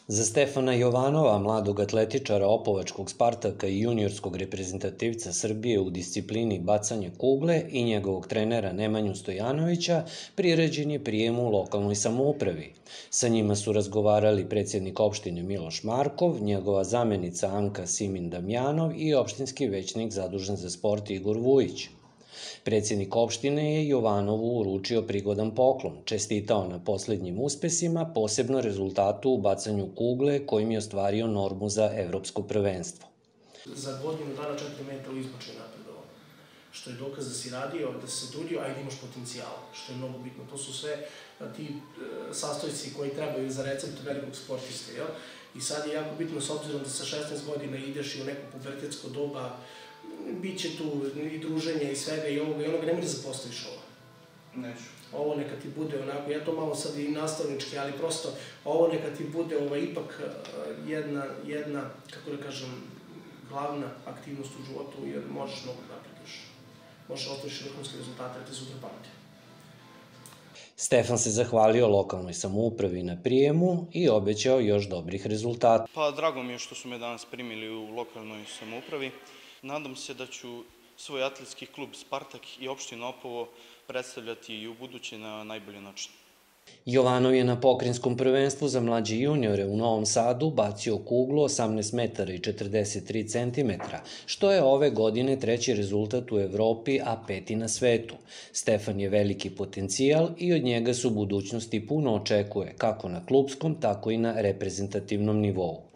Za Stefana Jovanova, mladog atletičara Opovačkog Spartaka i juniorskog reprezentativca Srbije u disciplini bacanje kugle i njegovog trenera Nemanju Stojanovića, priređen je prijem u lokalnoj samoupravi. Sa njima su razgovarali predsjednik opštine Miloš Markov, njegova zamenica Anka Simin Damjanov i opštinski većnik zadužen za sport Igor Vujić. Predsjednik opštine je Jovanovu uručio prigodan poklon, čestitao na poslednjim uspesima, posebno rezultatu u bacanju kugle kojim je ostvario normu za evropsko prvenstvo. Za godinu dana 4 metra u izbačaju napredovao, što je dokaz da si radio, da si se trudio, a i da imaš potencijal, što je mnogo bitno. To su sve ti sastojci koji trebaju za recept velikog sportiste, jel? I sad je jako bitno, s obzirom da sa 16 godina ideš i u neko pubertetsko doba, bit će tu i druženja i svega i ovoga, ne može da zapostaviš ovo. Neću. Ovo neka ti bude onako, ja to malo sad i nastavnički, ali prosto ovo neka ti bude ipak jedna, kako da kažem, glavna aktivnost u životu, jer možeš mnogo da napreduješ. Možeš ostvariš vrhunske rezultate, da te sutra pamti. Stefan se zahvalio lokalnoj samoupravi na prijemu i obećao još dobrih rezultata. Pa drago mi je što su me danas primili u lokalnoj samoupravi. Nadam se da ću svoj atletski klub Spartak i opštinu Opovo predstavljati i u buduće na najbolji način. Jovanov je na pokrajinskom prvenstvu za mlađe juniore u Novom Sadu bacio kuglu 18 metara i 43 centimetra, što je ove godine treći rezultat u Evropi, a peti na svetu. Stefan je veliki potencijal i od njega se u budućnosti puno očekuje, kako na klupskom, tako i na reprezentativnom nivou.